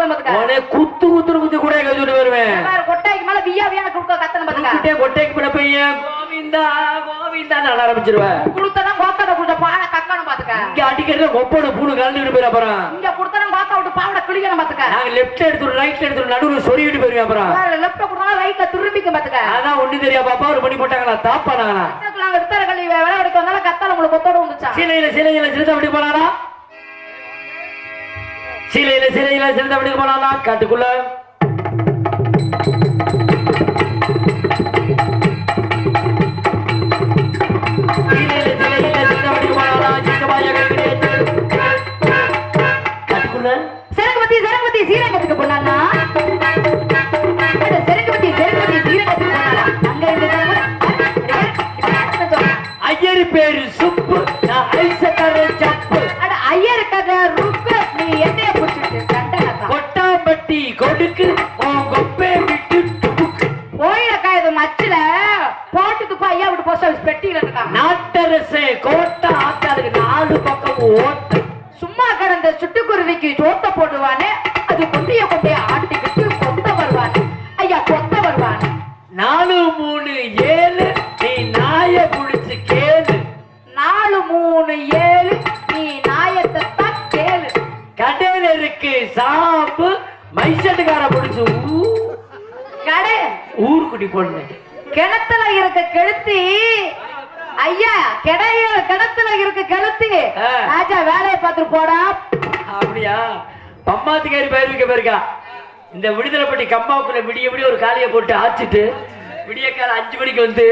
கூப்பிடுவேன் பாத்துக்க. உடனே குத்து குத்து குத்து கூட கழிச்சுட்டு வருவேன். கொட்டைக்கு மேல வியா வியான்னு குடுக்க கத்தன பாத்துக்க. கொட்டைக்கு மேல பையன் கோவிந்தா கோவிந்தா நான் ஆரம்பிச்சிருவேன். குடுத்தனா கோக்கட குடுத்த பாட கக்கணும் பாத்துக்க. இங்க அடிக்கிறத கொப்பட பூணு கலந்துட்டு போயிரு. அப்புறம் இங்க குடுத்தனா கோக்க விட்டு பாவட கிளிக்கணும் பாத்துக்க. நாங்க லெஃப்ட் எடுத்து ரைட்ல எடுத்து நடுவுல சொறிவிட்டு போயிருவேன். அப்புறம் லெஃப்ட் குடுத்தனா ரைட்ல திரும்பிக்க பாத்துக்க. அதான் ஒண்ணு தெரியா பாப்பா ஒரு மணி போட்டாங்களா தாப்பானாங்களா. நாங்க வித்தர கள்ளி வேலை எடுக்க வந்தால கத்தால உங்களுக்கு கொத்தோட வந்துச்சா. சிலையில சிறுத்தை அப்படி போனாரா. சிலையில சிறுத்தை அப்படி போனாரா காட்டுக்குள்ள. சீரங்கத்துக்கு போனானா செரங்கபதி சீரங்கத்துக்கு போனானா அங்க ஐயர் பேரு சுப்பு நான் ஐசக்கார சப்பு. அட ஐயர் கதை ருக்கு நீ என்னைய புடிச்சிட்டு கண்டனதா கொட்டாம்பட்டி கொடுக்கு உன் கொப்பே விட்டு டுபுக்கு. போயிடக்கா இது மச்சில போட்டுட்டு போய் ஐயா விட்டு போஸ்ட் ஆஃபீஸ் பெட்டியில இருக்காங்க. நாட்டரசே கோட்டை ஆத்தாளுக்கு 4 பக்கம் ஓட்டு. சும்மா கடந்த சுட்டுக்குருவிக்கு சோத்த போடுவானே அது கொண்டைய கொண்டைய ஆட்டிக்கிட்டு கொத்த வருவானே ஐயா கொத்த வருவானே. 4 3 7 நீ நாய குடிச்சு கேளு. 4 3 7 நீ நாயத்தை தான் கேளு. கடையில இருக்கு சாப்பு மைசட்டுக்கார பிடிச்சு கடை ஊர்குடி பொண்ணு. கிணத்துல இருக்க கெளுத்தி ஐயா கிணத்துல இருக்க கெளுத்தி ராஜா வேலையை பார்த்துட்டு போடா. அப்படியா பம்மாத்துக்காரி பயிர் வைக்க போயிருக்கா. இந்த விடுதலைப்பட்டி கம்மாவுக்குள்ள விடிய விடிய ஒரு காலியை போட்டு ஆச்சிட்டு விடிய கால 5 மணிக்கு வந்து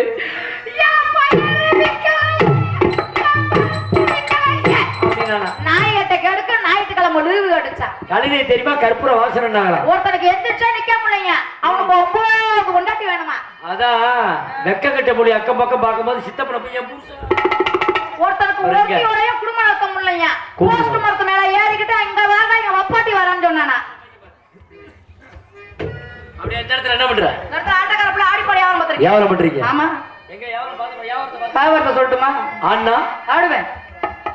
நாயிட்ட கெடுக்க ஞாயிற்றுக்கிழமை லீவு கிடைச்சா. கழுதை தெரியுமா கற்பூர வாசனை. ஒருத்தனுக்கு எந்திரிச்சா நிக்க முடியல அவனுக்கு 9 கொண்டாட்டி வேணுமா. அதான் வெக்க கட்ட மொழி அக்கம் பக்கம் பார்க்கும்போது சித்தப்பன பையன் ஒருத்தனுக்கு ஒருத்தியோடய குடும்ப நடத்த முடியலையா. போஸ்ட் மரத்து மேல ஏறிக்கிட்டு இங்க வாங்க இங்க வப்பாட்டி வரான்னு சொன்னானா. அப்படியே இந்த இடத்துல என்ன பண்ற? இந்த இடத்துல ஆட்டக்காரப்புல ஆடிப்பாடி வியாபாரம் பண்றீங்க. வியாபாரம் பண்றீங்க? ஆமா. எங்க வியாபாரம் பாத்து வியாபாரத்தை சொல்லட்டுமா? அண்ணா ஆடுவேன்.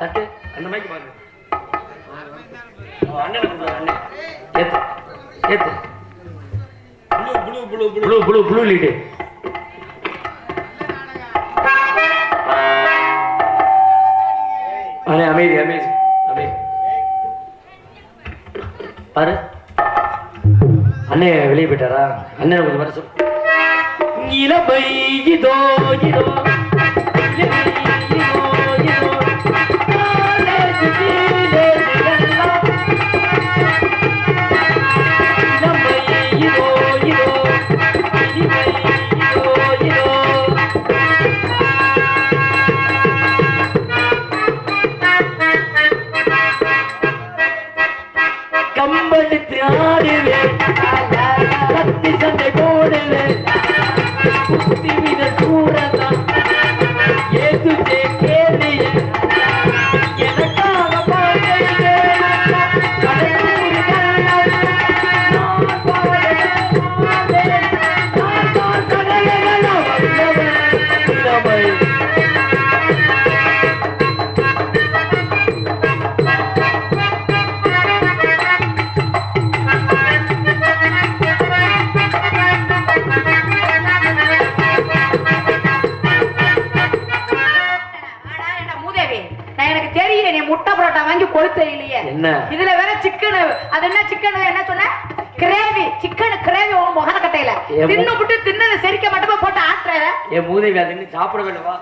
தட்டு அந்த மைக்கு பாருங்க. அண்ணனை கூப்பிடுற அண்ணே. ஏத்து ஏத்து ப்ளூ லீடு. அண்ணே அமைதி அமைதி அமைதி பாரு. அண்ணே வெளியே போயிட்டாரா? அண்ணனை கொஞ்சம் வர சொல்லு. இளமை இதோ இதோ கம்பளித்து ஆடுவேன் கத்தி சண்டை போடுவேன் குத்தி வித சூரதான் ஏது கேள்வி எனக்காக இதுல வேற சிக்கன். அது என்ன சிக்கன்? என்ன சொன்ன? கிரேவி. சிக்கன் கிரேவி முகன கட்டையில தின்னு விட்டு தின்னது செரிக்க மட்டும் போட்டு ஆட்டுற. என் மூதேவி அது சாப்பிட வேண்டவா?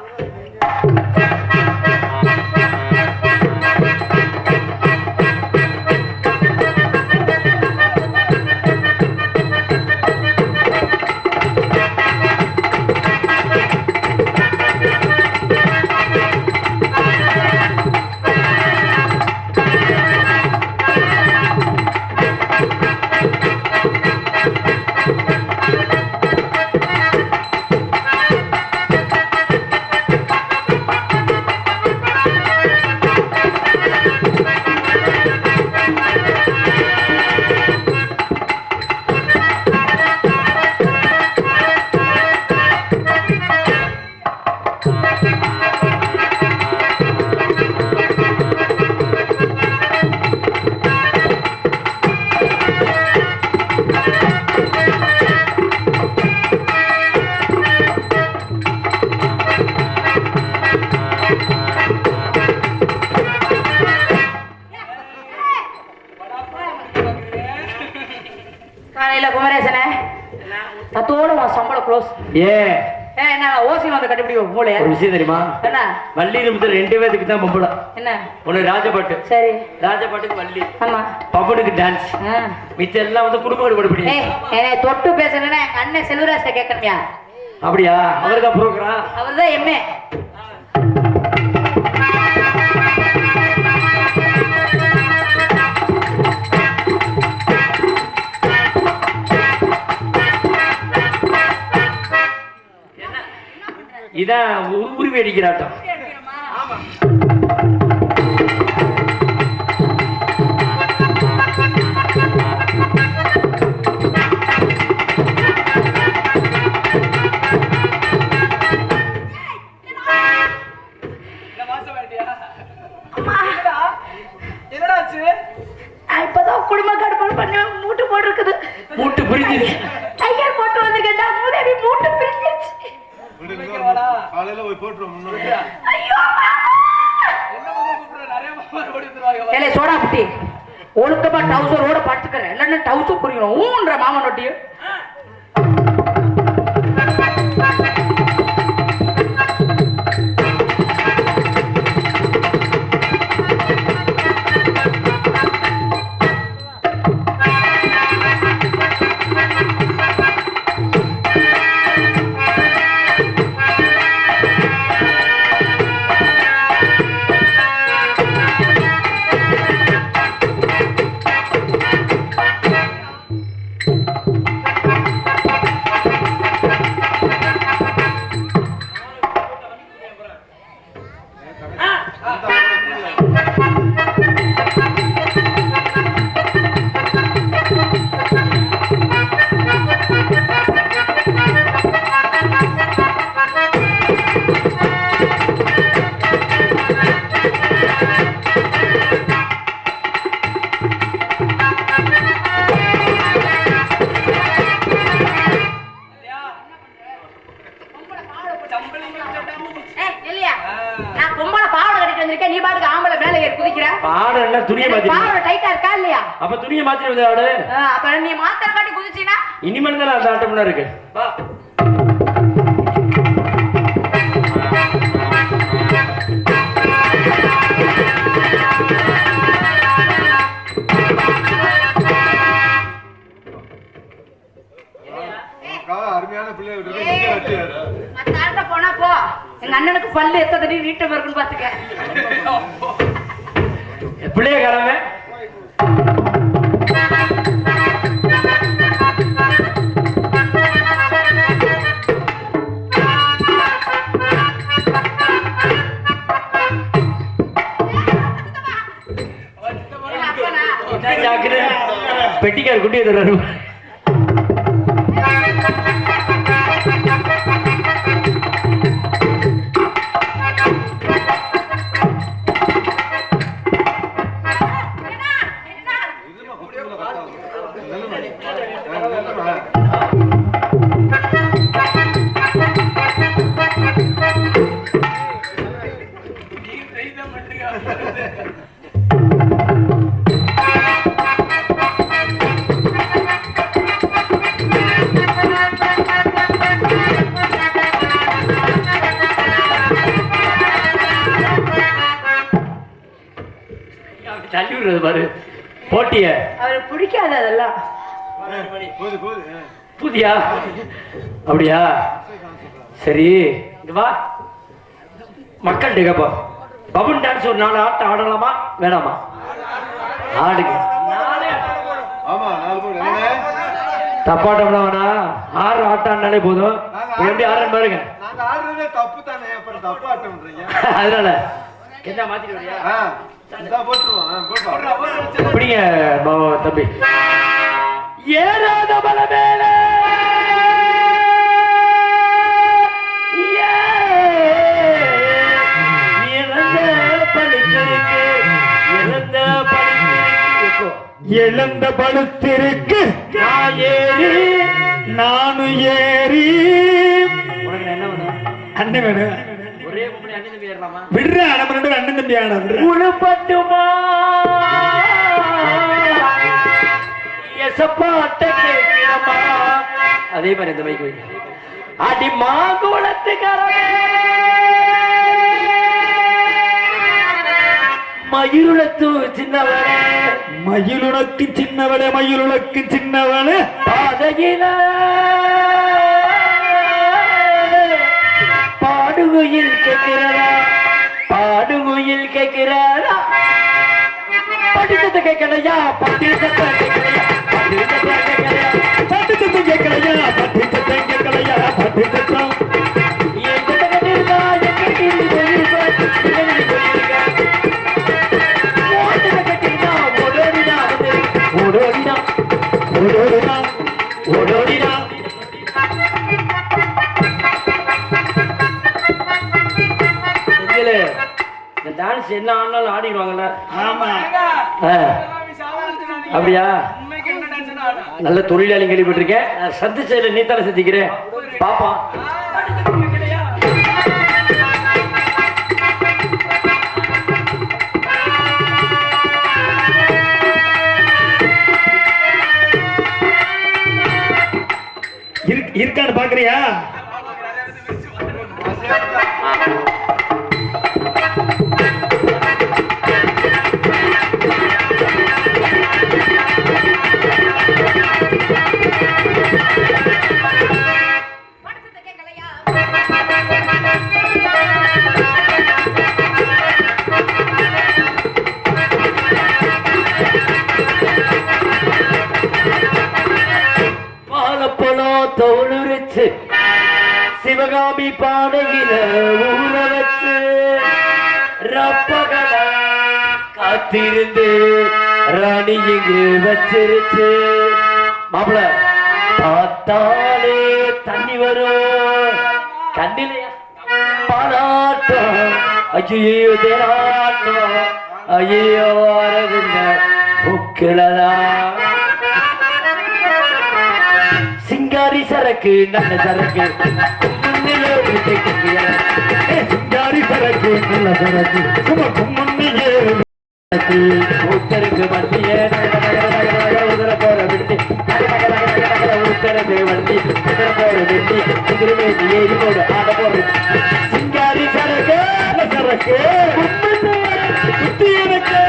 இல்ல குமரேசனே அத்தோட உன் சம்பளம் க்ளோஸ். என்ன ஓசி வந்து கண்டுபிடி மூளைய. ஒரு விஷயம் தெரியுமா? என்ன வள்ளி நிமிஷம் 2 பேருக்கு தான் பொம்பளம். என்ன ஒண்ணு ராஜபாட்டு. சரி ராஜபாட்டுக்கு வள்ளி. ஆமா. பப்பனுக்கு டான்ஸ். மிச்ச எல்லாம் வந்து குடும்ப கடுபடி. என்னை தொட்டு பேசணும்னா அண்ணன் செல்வராஜ்ட்ட கேட்கணும்யா. அப்படியா? அவர்தான் புரோக்கரா? அவர்தான் எம்ஏ. இதான் உருவி அடிக்கிறாட்டம். இப்பதான் குடும்ப கடுப்பாடு பண்ணி மூட்டு போட்டு இருக்குது. மூட்டு பிரிஞ்சிருச்சு. டையர் போட்டு வந்திருக்கேன்டா. மூதேவி மூட்டு பிரிஞ்சிருச்சு. காலையில போய் போட்டுருவோம் முன்னாடி. ஏலே சோடா புட்டி ஒழுக்கமா டவுசரோட படுத்துக்கிறேன். இல்லைன்னா டவுசர் புரியணும் ஊன்ற மாமன் ஒட்டியும். நான் பொம்பளை பாவாடை கட்டிட்டு வந்திருக்கேன். நீ பாட்டுக்கு ஆம்பளை மேல ஏறி குதிக்கிற. பாவாடை என்ன துணியை மாத்தி? பாவாடை டைட்டா இருக்கா இல்லையா? அப்ப துணியை மாத்தி வந்து ஆடு. அப்ப நீ மாத்திர காட்டி குதிச்சினா இனிமேல் தான் அந்த ஆட்டம்னா இருக்கு. வா. அருமையான பிள்ளைகள் போனா போ. எங்க அண்ணனுக்கு பல்லு எத்தனை நீட்டம் இருக்குன்னு பாத்துக்க. பிள்ளைய காரவே பெட்டிக்கார் குட்டி தர்றாரு. தள்ளி விடுறது பாரு போட்டிய. அவருக்கு பிடிக்காது அதெல்லாம். புதியா? அப்படியா? சரி இங்க வா. மக்கள்கிட்ட கேப்போம். பபன் டான்ஸ் ஒரு 4 ஆட்டம் ஆடலாமா வேணாமா? ஆடுங்க. தப்பாட்டம்னா வேணா. 6 ஆட்டாலே போதும். எப்படி ஆடுறேன்னு பாருங்க. அதனால என்ன மாத்திட்டு வரியா? அப்படிங்க தம்பி. ஏறாத மலை மேல இழந்த பழுத்திருக்கு நான் ஏறி நானும் ஏறி. உனக்கு என்ன வேணும்? அண்ணன் வேணும். ஒரே பொம்பளை அண்ணன் தம்பி ஏறலாமா? விடுற நம்ம 2 அண்ணன் தம்பி ஆனா உழுப்பட்டுமா எசப்பாட்ட கேக்கு வைக்கிறம்மா. அதே மாதிரி இந்த மைக்கு வைக்க. அடி மாங்குளத்துக்காரவே மயிருளத்து சின்னவளே, மயிலுனக்கு சின்னவளே, மயிலுனக்கு சின்னவளே, பாதையில பாடுகுயில் கேட்கிறதா, பாடுகுயில் கேட்கிறதா, படித்தது கேட்கலையா, படித்தது கேட்கலையா, படித்தது கேட்கலையா, பட்டுத்தத்தை கேட்கலையா, பட்டுத்தத்தை கேட்கலையா, பட்டுத்தத்தம் எங்கிட்ட கட்டிருக்கா, எங்கிட்ட சொல்லியிருக்கா, கட்டிருக்கா, ஓடோடினா ஓடோடினா ஓடோடினா ஓடோடினா. இந்த டான்ஸ் என்ன ஆனாலும் ஆடிடுவாங்கல்ல. ஆமா. அப்படியா? நல்ல தொழிலாளி கேள்விப்பட்டிருக்கேன். சந்திச்சதுல நீ தானே சந்திக்கிறேன் பாப்பா. இருக்கான்னு பாக்குறியா? தோளுரிச்சு சிவகாமி பானையில ஊற வச்சு ரப்பகல காத்திருந்து ராணி இங்கு வச்சிருச்சு. மாப்பிள பார்த்தாலே தண்ணி வரும் கண்ணிலையா பாராட்டம், ஐயோ தேராட்டம், ஐயோ அரவிந்த முக்கிலதான் சிங்காரி சரக்கு நல்ல சரக்கு சிங்காரி சரக்கு நல்ல சரக்கு சுமக்கும் முன்னையே உத்தருக்கு வண்டியே உதர போற விட்டு உத்தரது வண்டி உதர போற வெட்டி திருமேசி ஏறி போடு ஆட போடு சிங்காரி சரக்கு நல்ல சரக்கு சுத்தி எனக்கு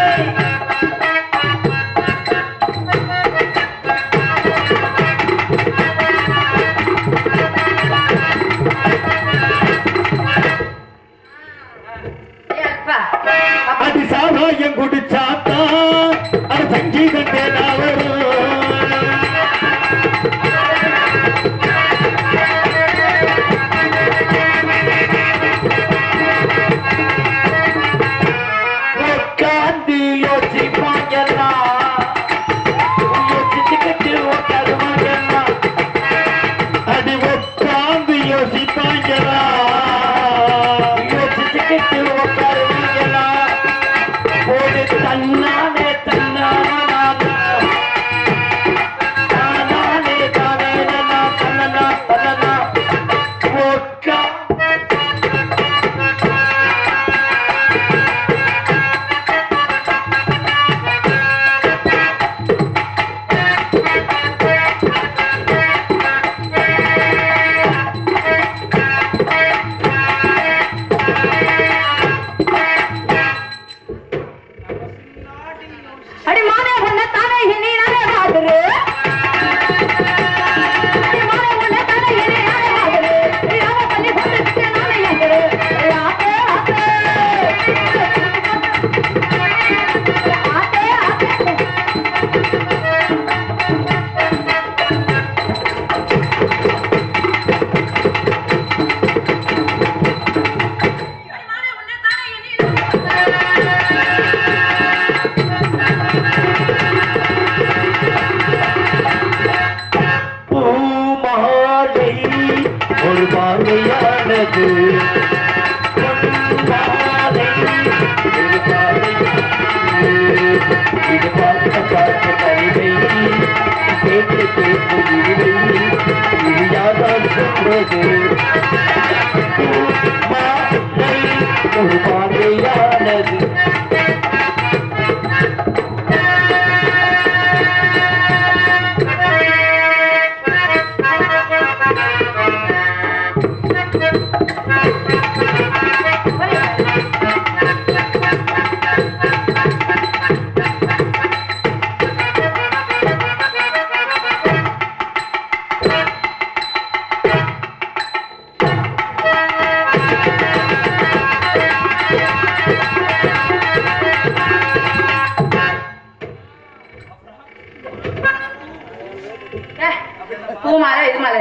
அடி சாராயம் குடிச்சாத்தா அது சங்கீதத்தே வரும். உட்காந்து யோசிப்பாங்கெல்லாம் யோசிச்சுக்கிட்டு உட்காருவாங்கெல்லாம் அடி உட்காந்து யோசிப்பாங்களா யோசிச்சுக்கிட்டு உட்காருவாங்கெல்லாம் ஒரு தன்னானே தன்னானே தானே தானே தன்னா தன்னா உட்கா அடி மாதே பொண்ணு தானே நீ நானே பாடுரு. அடி மாதே பொண்ணு தானே நீ நானே பாடுரு. நீ நானே பண்ணி பொண்ணு நானே ஏங்குரு. ஆத்தே ஆத்தே ஆத்தே ஆத்தே பூமாலை ஒரு பார்வையானது பொன்மாலை ஒரு பார்வையானது. இது பார்த்த பார்த்த கவிதை கேட்டு கேட்டு இருவை இது யாரால் சொல்வது. பூமாலை ஒரு பார்வையானது பூ மாலை இது மாலை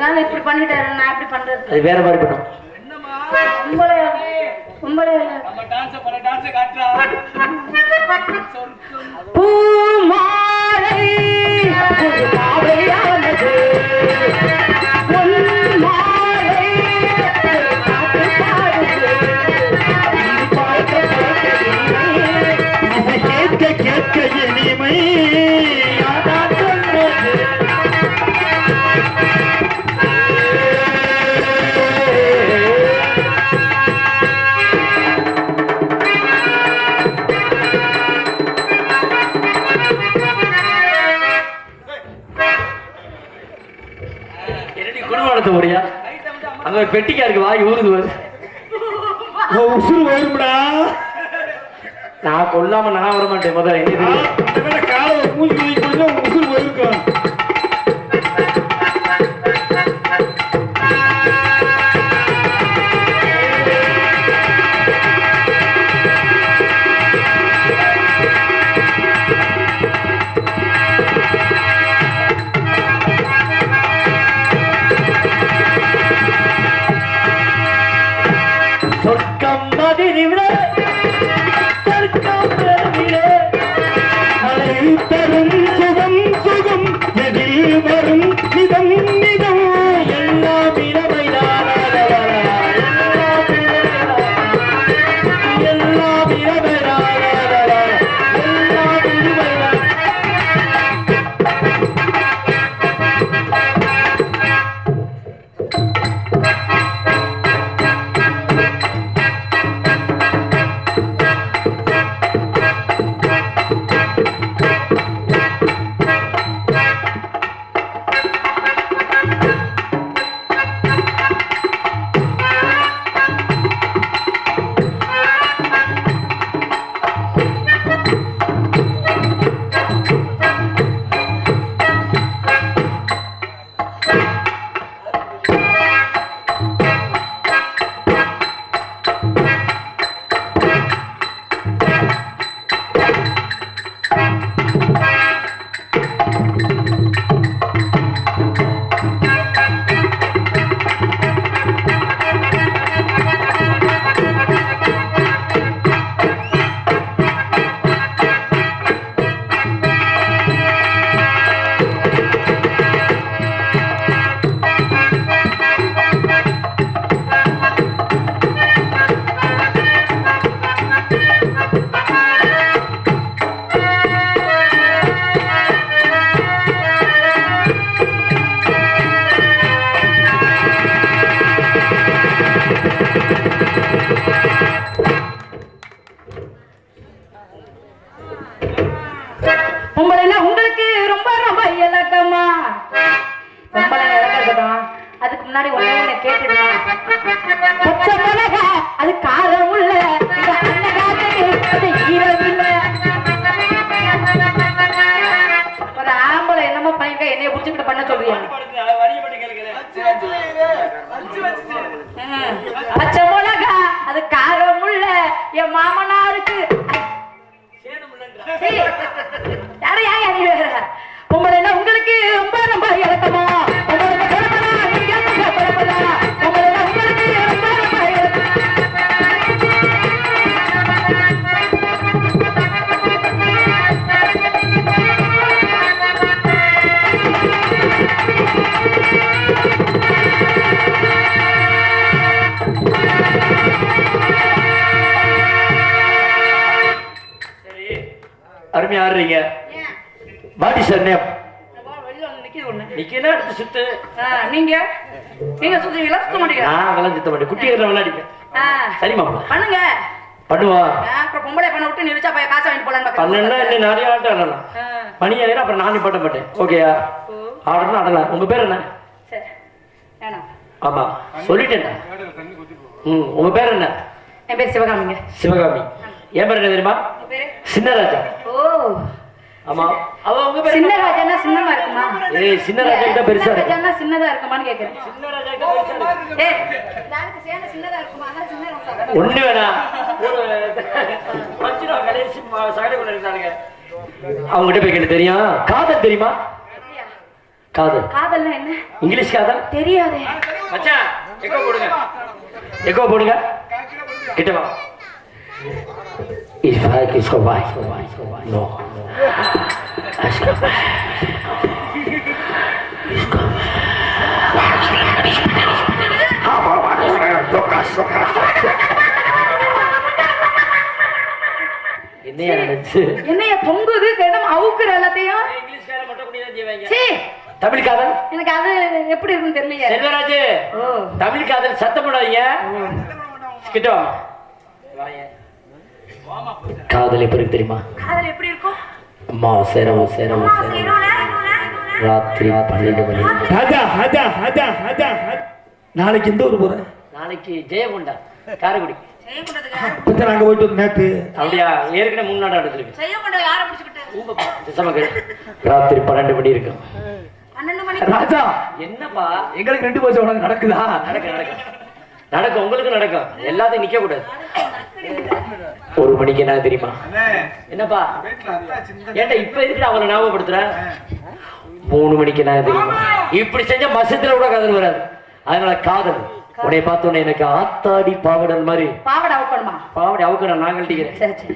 நான் இப்படி பண்ணிட்டாரு நான் எப்படி பண்றது அது வேற மாதிரி பண்ணும். பூ மாலை மாலையானது கேட்க இனிமை குடும்பத்தை முடியா அங்க ஒரு பெட்டிக்கா இருக்கு வாய் ஊருது வருது உசுறு வரும்டா. நான் கொல்லாம நான் வர மாட்டேன் முதல்ல என்ன காலை மூஞ்சி கொஞ்சம் உசுறு போயிருக்கும். சொர்க்கம் மாதிரி விட சொர்க்கம் விட அலை தரும் சுகம் சுகம் எதில் வரும் நிதம் நிதம் எல்லாம் இளமைதான் எல்லாம் இளமைதான் எல்லாம் இளமைதான். உங்களுக்கு ரொம்ப ரொம்ப இலக்கமா பொம்பளை இலக்கம் அதுக்கு முன்னாடி ஒண்ணு கேட்டுருக்கேன் பச்சை மிளகா அது காரம் உள்ள ஒரு ஆம்பளை என்னமோ பண்ணிருக்க என்னைய புடிச்சுக்கிட்டு பண்ண சொல்றியா பச்சை மிளகா அது காரம் உள்ள என் மாமனாருக்கு பொம்பளைன்னா உங்களுக்கு ரொம்ப ரொம்ப இலக்கமா அருமையா ஆடுறீங்க. What is your name? நீங்க நீங்க சுத்துவீங்களா சுத்த மாட்டீங்க? நான் அதெல்லாம் சுத்த மாட்டேன். குட்டி ஏற விளையாடிங்க. சரி மாமா பண்ணுங்க. பண்ணுவா. அப்புறம் பொம்பளை பண்ண விட்டு நிறுச்சா போய் காசு வாங்கி போலான்னு பாக்க. பண்ணனா என்ன நிறைய ஆட்டம் ஆடலாம். மணி ஆயிரம் அப்புறம் நானே பாட்ட மாட்டேன். ஓகேயா? ஆடணும் ஆடலாம். உங்க பேர் என்ன? சரி. ஏனா? ஆமா சொல்லிட்டேன்டா. உங்க பேர் என்ன? என் பேர் சிவகாமிங்க. சிவகாமி. என் பேர் என்ன தெரியுமா? உங்க பேரு? சின்னராஜா. ஓ. ஆமா. அவ உங்க பேர் சின்னராஜானா சின்னமா இருக்குமா? ஏய் சின்னராஜா கிட்ட பெருசா இருக்கு. சின்னராஜானா சின்னதா இருக்குமான்னு கேக்குறேன். சின்னராஜா கிட்ட பெருசா இருக்கு. ஏய் நாளைக்கு சேன சின்னதா இருக்குமா? அதான் சின்னராஜா. ஒண்ணு வேணா. ஒரு மச்சிரா கடைசி சைடுல இருந்தாங்க. அவங்க கிட்ட போய் கேட்டு தெரியும். காதல் தெரியுமா? காதல். காதல்னா என்ன? இங்கிலீஷ் காதல் தெரியாதே. மச்சான் எக்கோ போடுங்க, எக்கோ போடுங்க, கிட்ட வா. If I kiss your wife, no. Ask her. என்னையா நினைச்சு என்னைய பொங்குது கிடம் அவுக்குற எல்லாத்தையும். இங்கிலீஷ்கார மட்டும் குடிதான் செய்வாங்க. சீ, தமிழ் காதல் எனக்கு அது எப்படி இருக்குன்னு தெரியலையே. செல்வராஜ், தமிழ் காதல் சத்தம் போடாதீங்க. கிட்ட வாங்க. காதல் எப்படி இருக்கு தெரியுமா? காதல் எப்படி இருக்கும்? அம்மா சேரவும் சேரவும் ராத்திரி 12 மணி. நாளைக்கு எந்த ஊர் போற? நாளைக்கு ஜெயகொண்டா காரைக்குடி. இப்ப நாங்க போயிட்டு வந்து நேத்து. அப்படியா? ஏற்கனவே முன்னாடி எடுத்துருக்கு. செய்யமாட்டா யாரை பிடிச்சிக்கிட்டு? ராத்திரி 12 மணி இருக்கும். 12 மணி. ராஜா என்னப்பா எங்களுக்கு 2 வருஷம் உனக்கு நடக்குதா? நடக்கும், உங்களுக்கு நடக்கும். எல்லாத்தையும் நிக்க கூடாது. 1 மணிக்கு என்ன தெரியுமா? என்னப்பா ஏன்டா இப்ப எதுக்கு அவங்களை ஞாபகப்படுத்துற? 3 மணிக்கு என்ன தெரியுமா? இப்படி செஞ்ச மசத்துல கூட காதல் வராது. அதனால காதல் உன்னை பார்த்தோன்னே எனக்கு ஆத்தாடி பாவடல் மாதிரி. பாவடை அவுக்கணுமா? பாவடை அவுக்கணும், நான் கழட்டிக்கிறேன். சரி சரி.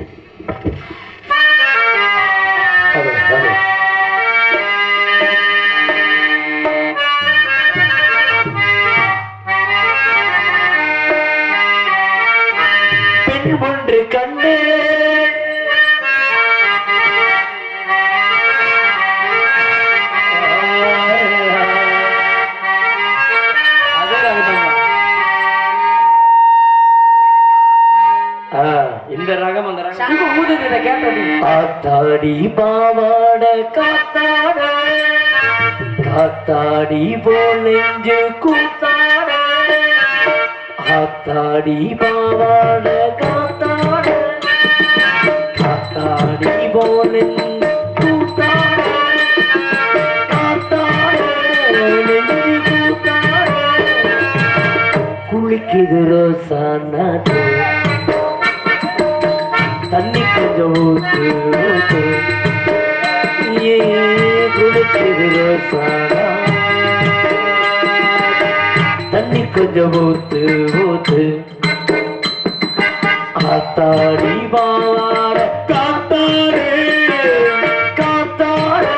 பெண் ஒன்று கண்டு இந்த ரகம் அந்த ரகம் சங்கு ஊதுது, இதை கேட்டோடி. ஆத்தாடி பாவாட காத்தாட காத்தாடி போல் நெஞ்சு கூத்தாட ஆத்தாடி பாவாட காத்தாட காத்தாடி போல் நெஞ்சு கூத்தாட காத்தாட நெஞ்சு கூத்தாட குளிக்குது ரோசானா தண்ணி கொஞ்சம் ஊத்து ஊத்து ஏ குளிக்குது ரோசானா தண்ணி கொஞ்சம் ஊத்து ஊத்து ஆத்தாடி பாவாட காத்தாடே காத்தாடே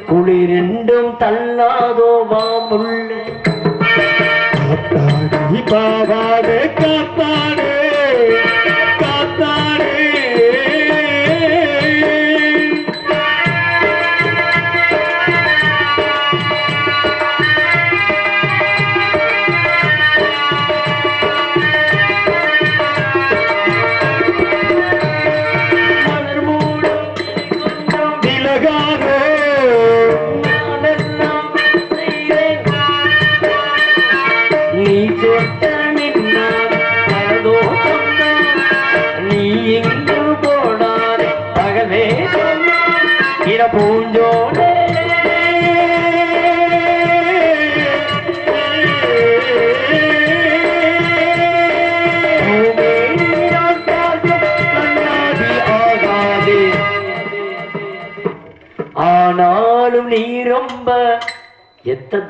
குளிரெண்டும் தள்ளாதோ மாமுள்ள காத்தாடி பாவாடே காத்தாடே காத்தாடே பூஞ்சோடே ஆனாலும் நீ ரொம்ப எத்த